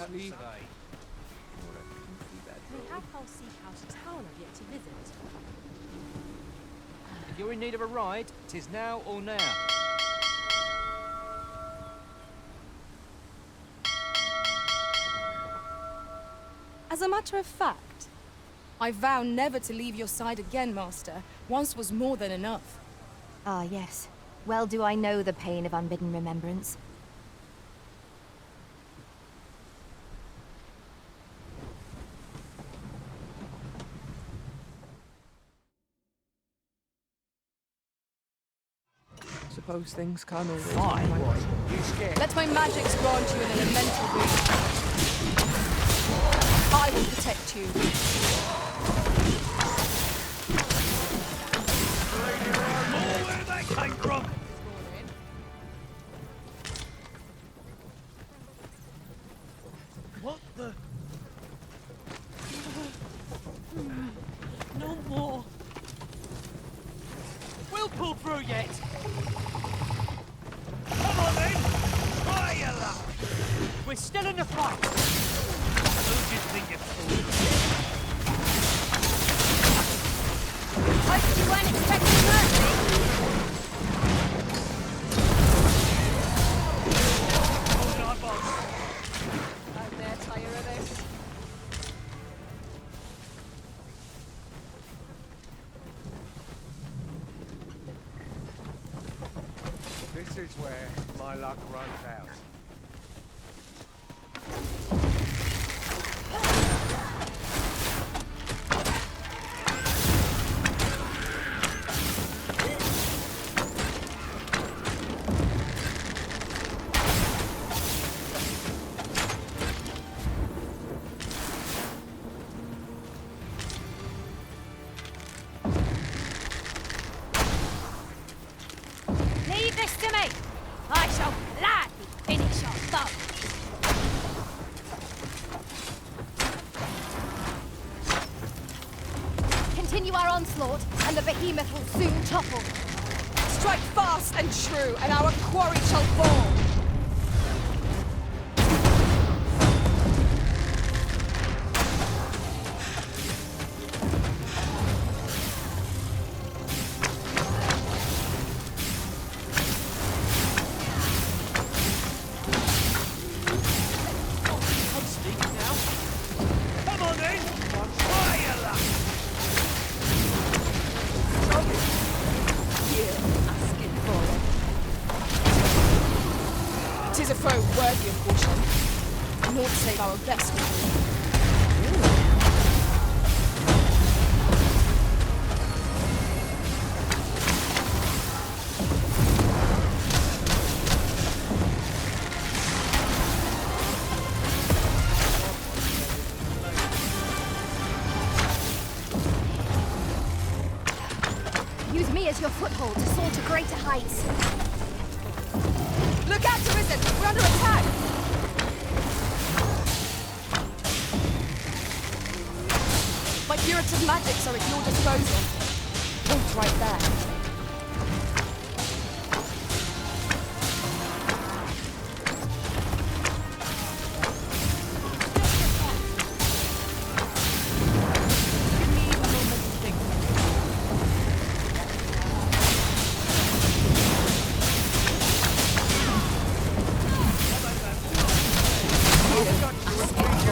Sleep. We have Seek House Town I've yet to visit. If you're in need of a ride, 'tis now or now. As a matter of fact, I vow never to leave your side again, Master. Once was more than enough. Ah, yes. Well do I know the pain of unbidden remembrance. Suppose things can't always Fine. go my way. You scared? Let my magics grant you an elemental boon. I will protect you. Where they came from? What the? No more. We'll pull through yet. Come on then. Try your luck. We're still in the fight. Who do you think you're fooling? Hope you weren't expecting mercy. Hold on, boss. I'm there, tired of this. This is where my luck runs out. Leave this to me. I shall gladly finish your foe. Continue our onslaught, and the behemoth will soon topple. Strike fast and true, and our quarry shall fall. I'm speaking now. Come on then. Try your luck. Asking for it. 'Tis a foe worthy of caution. Naught save our best will do. Use me as your foothold to soar to greater heights. Look out, Arisen! We're under attack! My curative magics are at your disposal. Point right there. Give me a moment to think.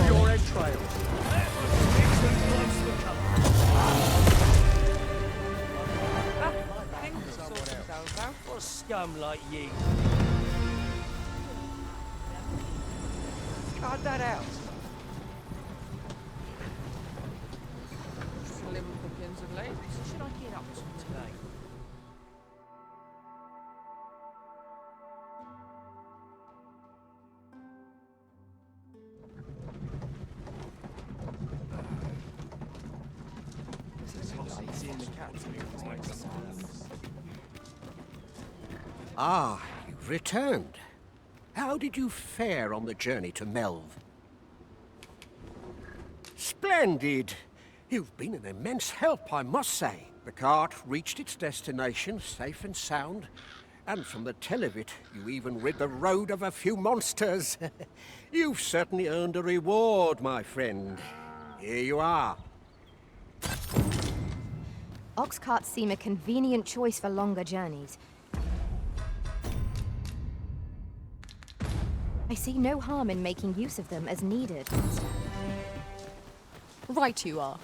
Your entrails. For scum like you. Cut that out. Slim pickings of late. What should I get up to today? Ah, you've returned. How did you fare on the journey to Melv? Splendid! You've been an immense help, I must say. The cart reached its destination safe and sound, And from the tell of it, you even rid the road of a few monsters. You've certainly earned a reward, my friend. Here you are. Ox carts seem a convenient choice for longer journeys. I see no harm in making use of them as needed, Master. Right you are.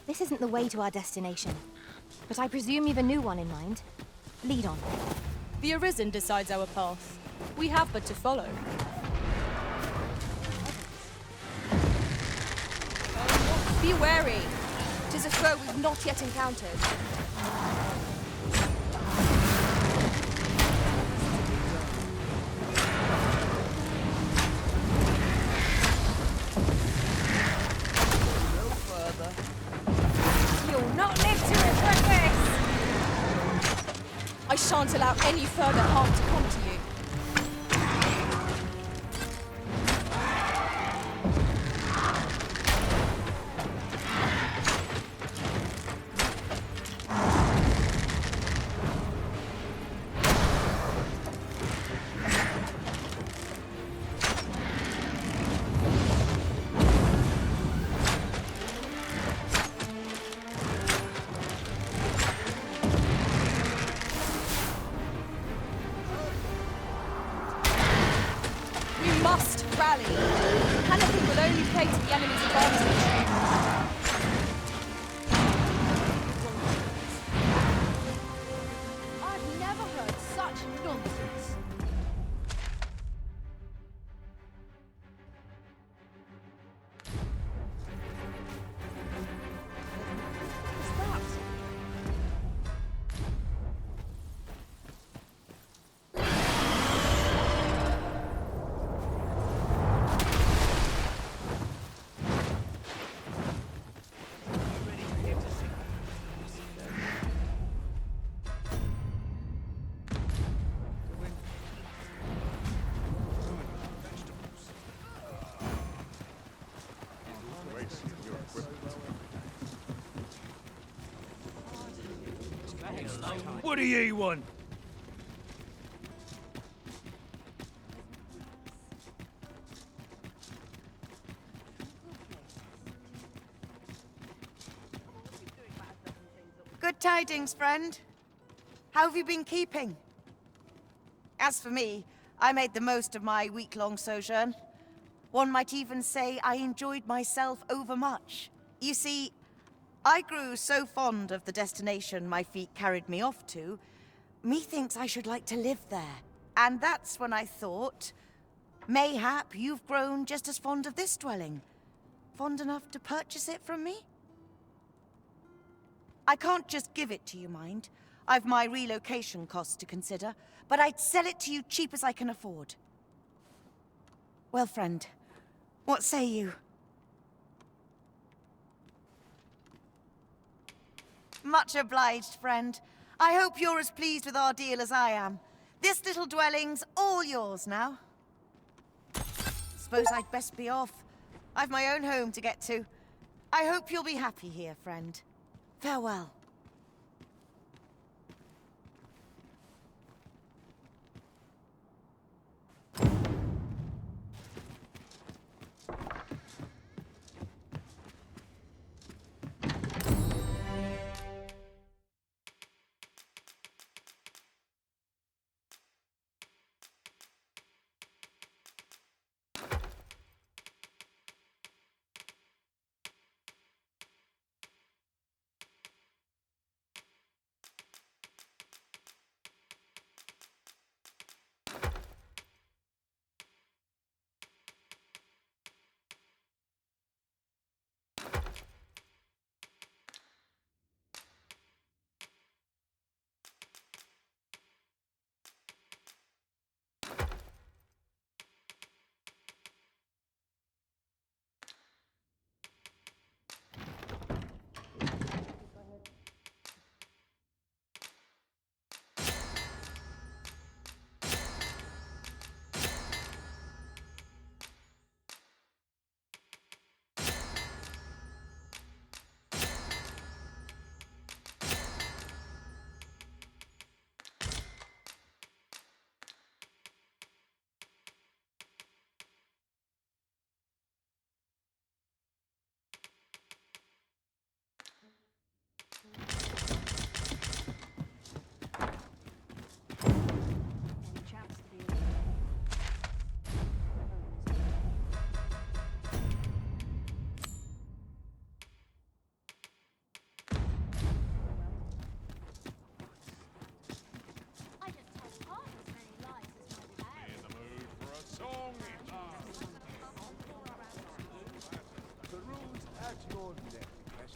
This isn't the way to our destination, but I presume you've a new one in mind. Lead on. The Arisen decides our path. We have but to follow. Be wary. 'Tis a foe we've not yet encountered. You'll not live to regret this! I shan't allow any further harm to come to you. We must rally. Anything will only play to the enemy's advantage. I've never heard such nonsense. What's that? What do ye want? Good tidings, friend. How have you been keeping? As for me, I made the most of my week-long sojourn. One might even say I enjoyed myself overmuch. You see, I grew so fond of the destination my feet carried me off to, methinks I should like to live there. And that's when I thought, mayhap you've grown just as fond of this dwelling. Fond enough to purchase it from me? I can't just give it to you, mind. I've my relocation costs to consider, but I'd sell it to you cheap as I can afford. Well, friend, what say you? Much obliged, friend. I hope you're as pleased with our deal as I am. This little dwelling's all yours now. Suppose I'd best be off. I've my own home to get to. I hope you'll be happy here, friend. Farewell.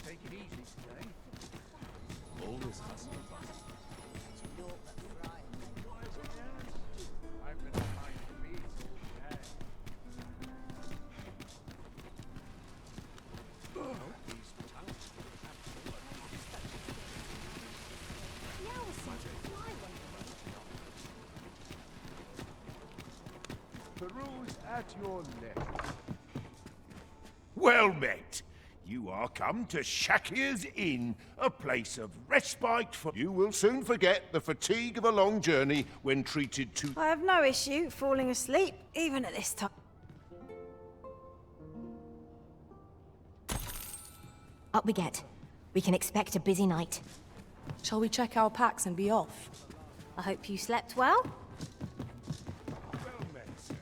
Take it easy today. Always hustle and bustle. I've been behind the beats all day. These towns will have Peruse at your neck. Well met. You are come to Shakir's Inn, a place of respite for... You will soon forget the fatigue of a long journey when treated to... I have no issue falling asleep, even at this time. Up we get. We can expect a busy night. Shall we check our packs and be off? I hope you slept well. Well met, sir.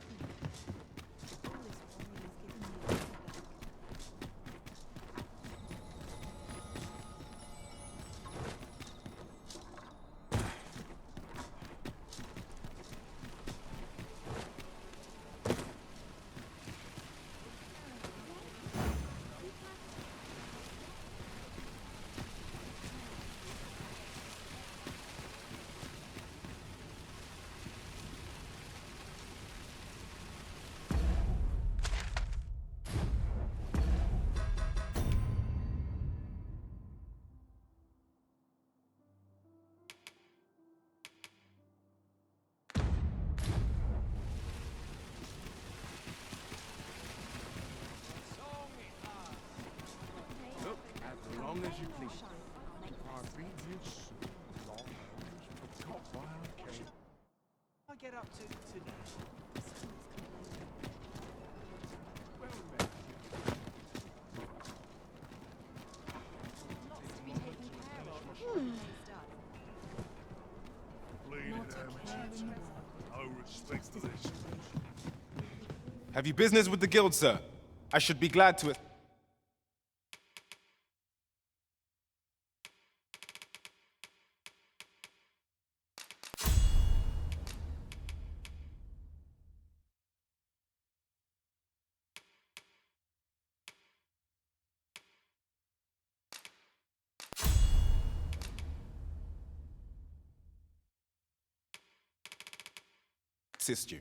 Look, as long as you please. I'll be here soon. Long hours, forgot why I came. I get up to today. Well met. Bleeding amateurs. No respect for this. Have you business with the guild, sir? I should be glad to... assist you.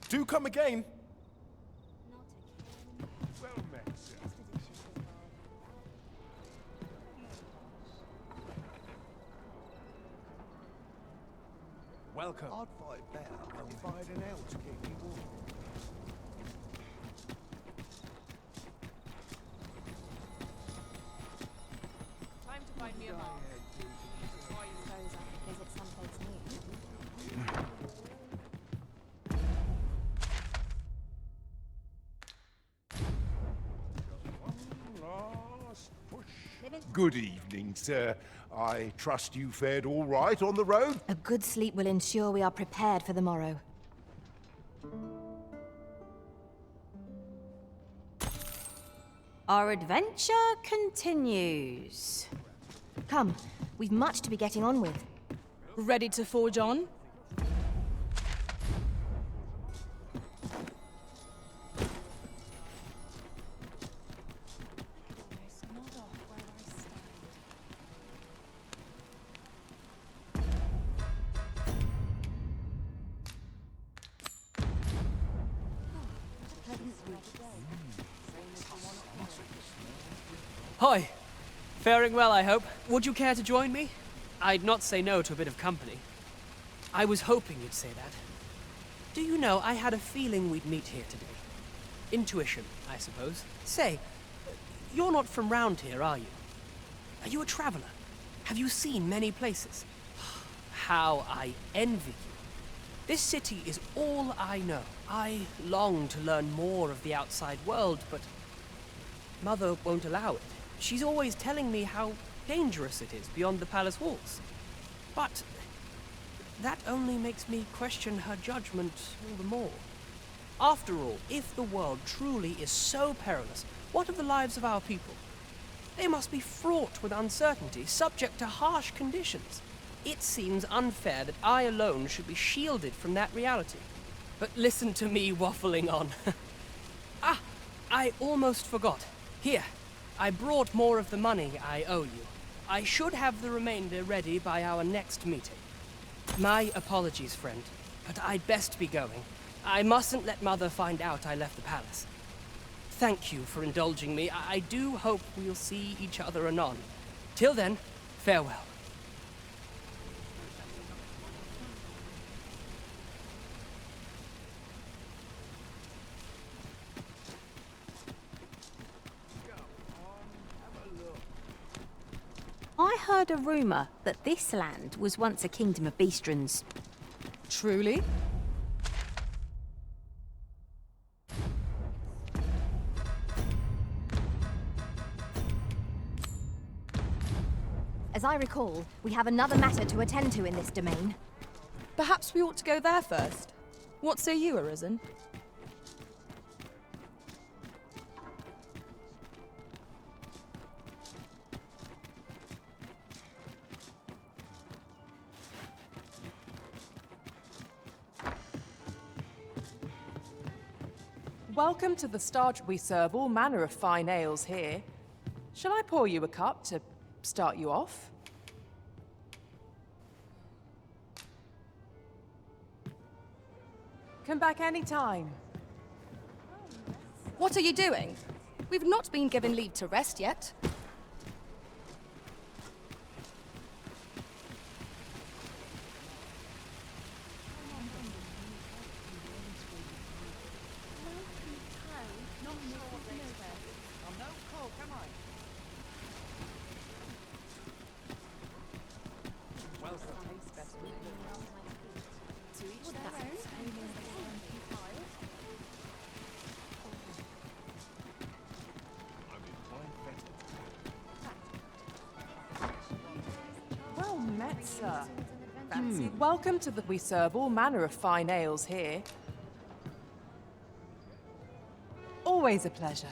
Do come again. Well met, sir. Welcome. I'd fight better if I had an elf to keep me warm. Time to find me a mark. Suppose I could visit someplace new. Last push. Good evening, sir. I trust you fared all right on the road? A good sleep will ensure we are prepared for the morrow. Our adventure continues. Come, we've much to be getting on with. Ready to forge on? Hi. Faring well, I hope. Would you care to join me? I'd not say no to a bit of company. I was hoping you'd say that. Do you know, I had a feeling we'd meet here today. Intuition, I suppose. Say, you're not from round here, are you? Are you a traveler? Have you seen many places? How I envy you. This city is all I know. I long to learn more of the outside world, but Mother won't allow it. She's always telling me how dangerous it is beyond the palace walls. But that only makes me question her judgment all the more. After all, if the world truly is so perilous, what of the lives of our people? They must be fraught with uncertainty, subject to harsh conditions. It seems unfair that I alone should be shielded from that reality. But listen to me waffling on. Ah, I almost forgot. Here, I brought more of the money I owe you. I should have the remainder ready by our next meeting. My apologies, friend, but I'd best be going. I mustn't let Mother find out I left the palace. Thank you for indulging me. I do hope we'll see each other anon. Till then, farewell. I heard a rumour that this land was once a kingdom of beastrons. Truly? As I recall, we have another matter to attend to in this domain. Perhaps we ought to go there first. What say you, Arisen? Welcome to the start. We serve all manner of fine ales here. Shall I pour you a cup to start you off? Come back any time. What are you doing? We've not been given leave to rest yet. Well met, sir. Welcome to the... We serve all manner of fine ales here. Always a pleasure.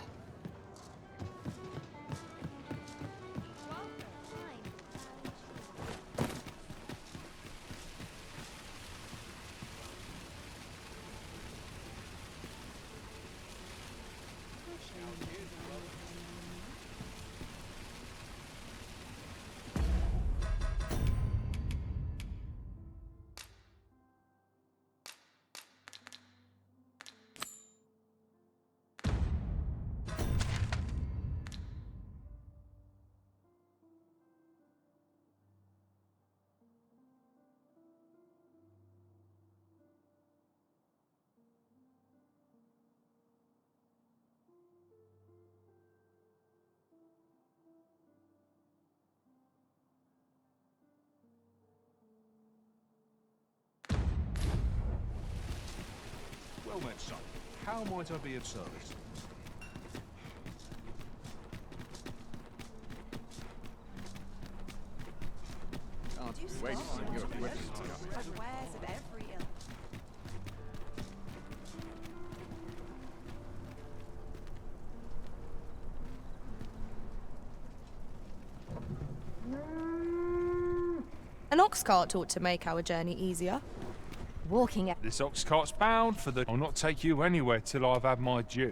Well met, son. How might I be of service? Can't wait to see your equipment coming. Wares of every ilk. An ox cart ought to make our journey easier. Walking at... This ox cart's bound for the... I'll not take you anywhere till I've had my due.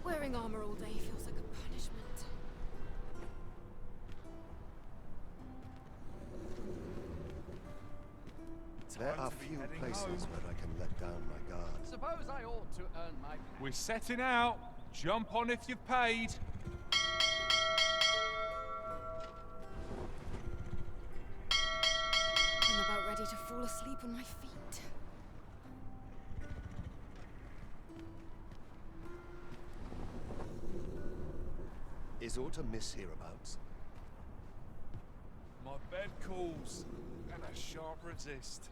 Wearing armor all day feels like a punishment. There are few places where I can let down my guard. Suppose I ought to earn my... We're setting out. Jump on if you've paid. I'm about ready to fall asleep on my feet. Is aught amiss hereabouts? My bed calls, and I shan't resist.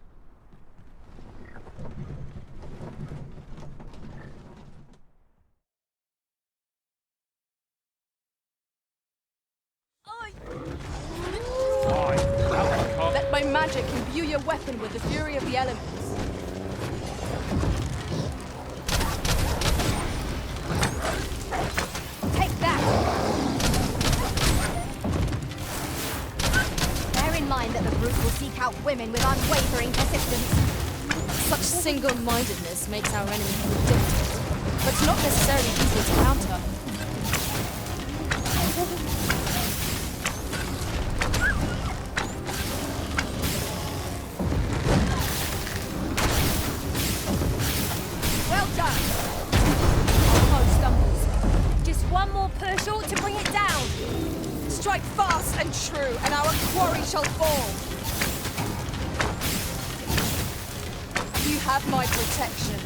Let my magic imbue your weapon with the fury of the elements. Take that! Bear in mind that the brute will seek out women with unwavering persistence. Such single-mindedness makes our enemy predictable, but not necessarily easy to counter. Well done. Our foe stumbles. Just one more push ought to bring it down. Strike fast and true, and our quarry shall fall. You have my protection.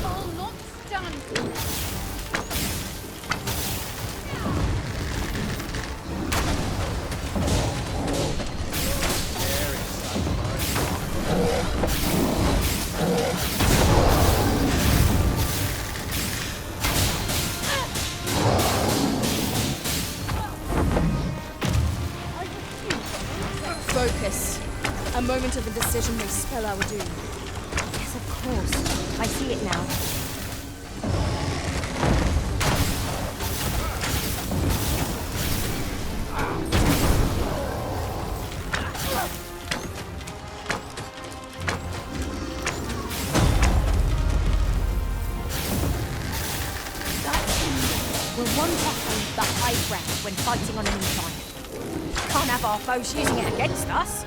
I'll not stand. Focus. A moment of indecision may spell our doom. Yes, of course. I see it now. We'll want to hold the high ground when fighting on an incline. Can't have our foes using it against us.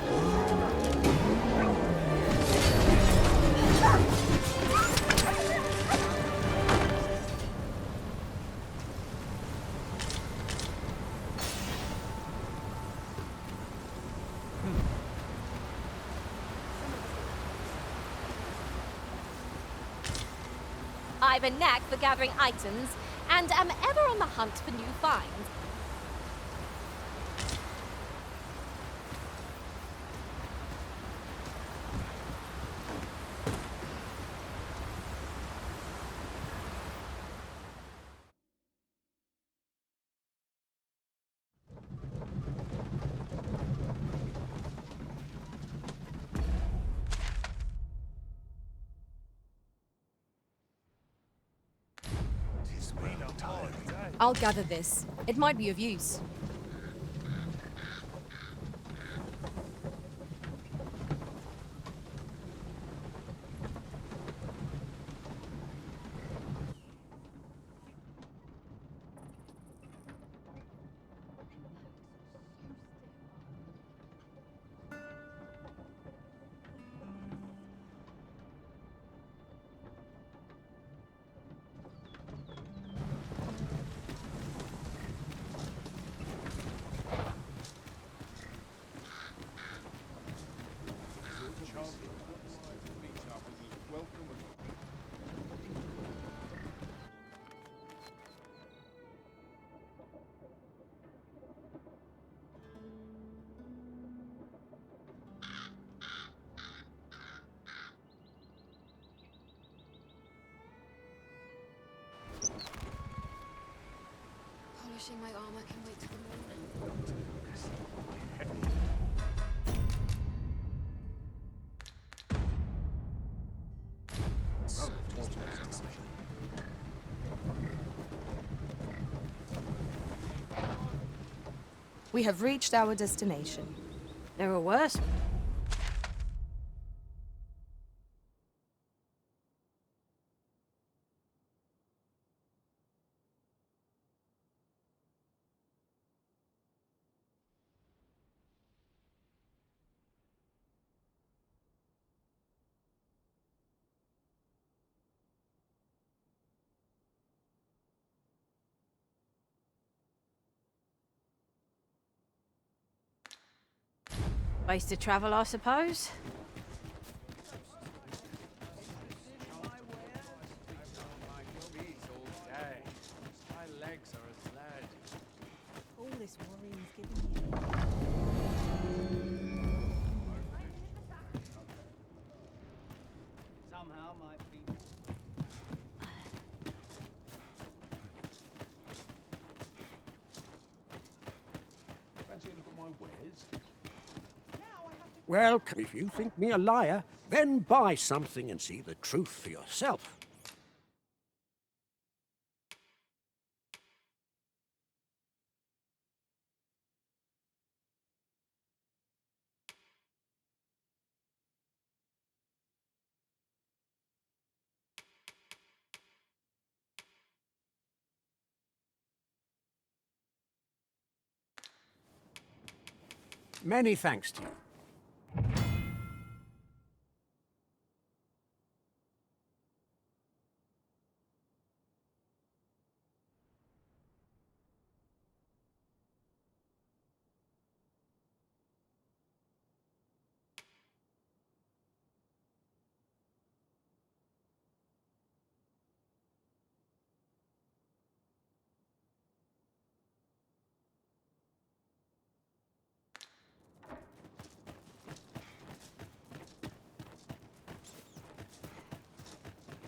I've a knack for gathering items, and am ever on the hunt for new finds. I'll gather this. It might be of use. Polishing my armor can wait till the morning. We have reached our destination. There are worse. Ways to travel, I suppose. My legs are as lead. All this worrying's giving me. Somehow my feet. Well, if you think me a liar, then buy something and see the truth for yourself. Many thanks to you.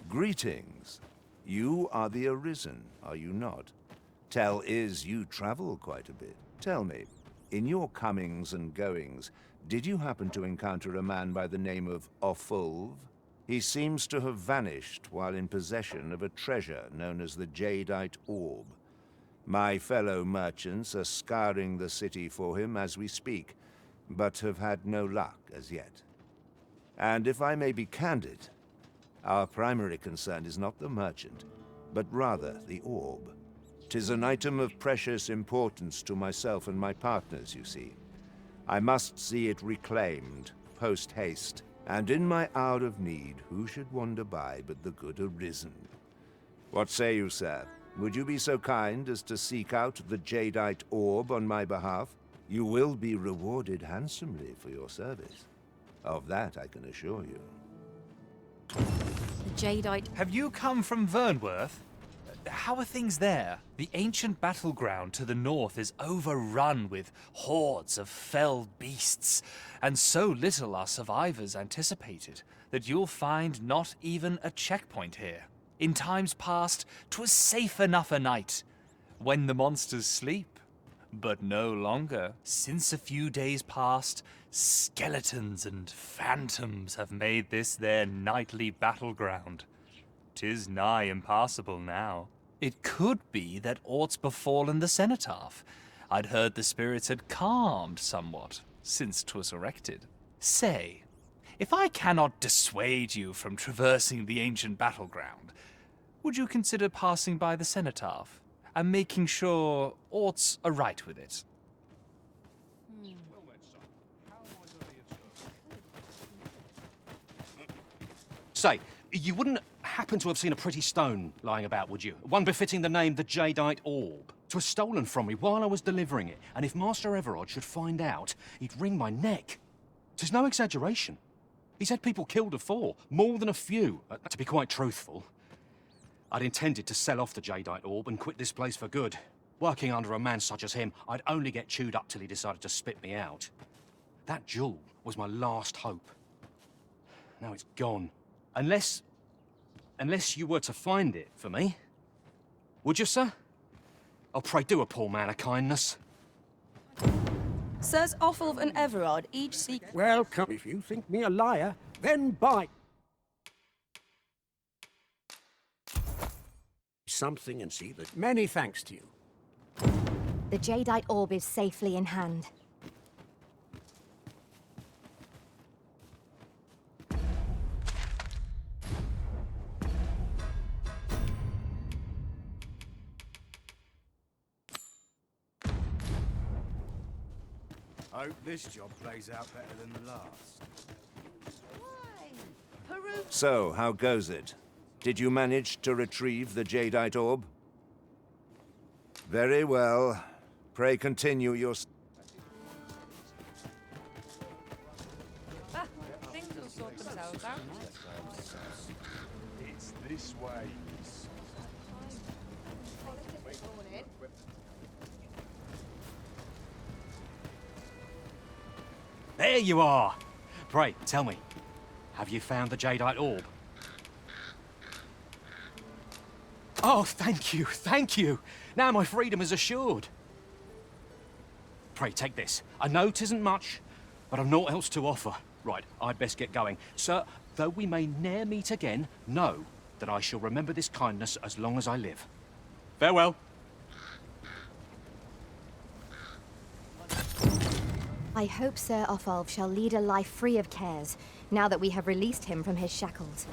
Greetings. You are the Arisen, are you not? Tell is you travel quite a bit. Tell me, in your comings and goings, did you happen to encounter a man by the name of Offulv? He seems to have vanished while in possession of a treasure known as the Jadeite Orb. My fellow merchants are scouring the city for him as we speak, but have had no luck as yet. And if I may be candid, our primary concern is not the merchant, but rather the orb. 'Tis an item of precious importance to myself and my partners, you see. I must see it reclaimed, post-haste, and in my hour of need, who should wander by but the good Arisen? What say you, sir? Would you be so kind as to seek out the Jadeite Orb on my behalf? You will be rewarded handsomely for your service. Of that I can assure you. The Jadeite... Have you come from Vernworth? How are things there? The ancient battleground to the north is overrun with hordes of fell beasts, and so little are survivors anticipated that you'll find not even a checkpoint here. In times past, 'twas safe enough a night, when the monsters sleep, but no longer. Since a few days past, skeletons and phantoms have made this their nightly battleground. 'Tis nigh impassable now. It could be that aught's befallen the cenotaph. I'd heard the spirits had calmed somewhat since 'twas erected. Say, if I cannot dissuade you from traversing the ancient battleground, would you consider passing by the cenotaph and making sure aught's aright with it? Say, you wouldn't happen to have seen a pretty stone lying about, would you? One befitting the name the Jadeite Orb. 'Twas stolen from me while I was delivering it, and if Master Everard should find out, he'd wring my neck. 'Tis no exaggeration. He's had people killed afore, more than a few. To be quite truthful, I'd intended to sell off the Jadeite Orb and quit this place for good. Working under a man such as him, I'd only get chewed up till he decided to spit me out. That jewel was my last hope. Now it's gone. Unless you were to find it for me. Would you, sir? Oh, pray do a poor man a kindness. Sirs Offulv and Everard each seek... Well, come, if you think me a liar, then buy something and see that. Many thanks to you. The Jadeite Orb is safely in hand. I hope this job plays out better than the last. So, how goes it? Did you manage to retrieve the Jadeite Orb? Very well. Pray continue your... Things will sort themselves out. It's this way. There you are! Pray, tell me, have you found the Jadeite Orb? Oh, thank you, thank you! Now my freedom is assured. Pray, take this. I know 'tisn't much, but I've naught else to offer. Right, I'd best get going. Sir, though we may ne'er meet again, know that I shall remember this kindness as long as I live. Farewell. I hope Sir Offalv shall lead a life free of cares, now that we have released him from his shackles.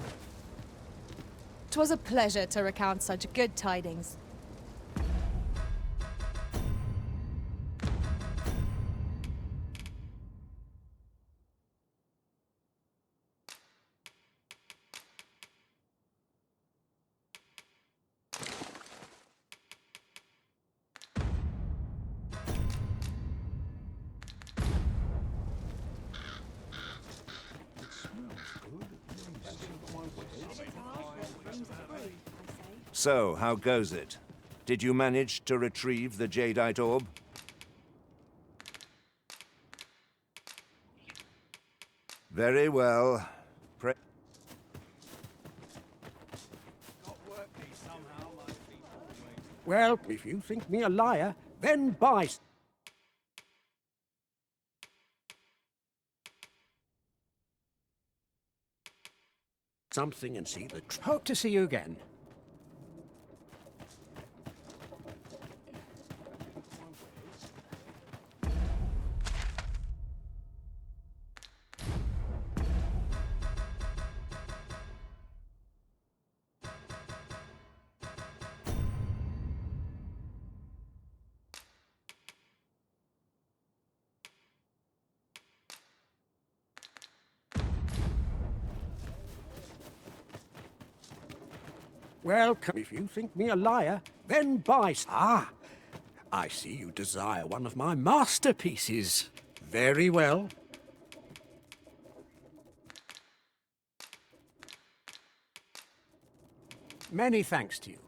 'Twas a pleasure to recount such good tidings. So, how goes it? Did you manage to retrieve the jadeite orb? Very well. Well, if you think me a liar, then buy something and see the... Hope to see you again. Welcome. If you think me a liar, then buy... Ah! I see you desire one of my masterpieces. Very well. Many thanks to you.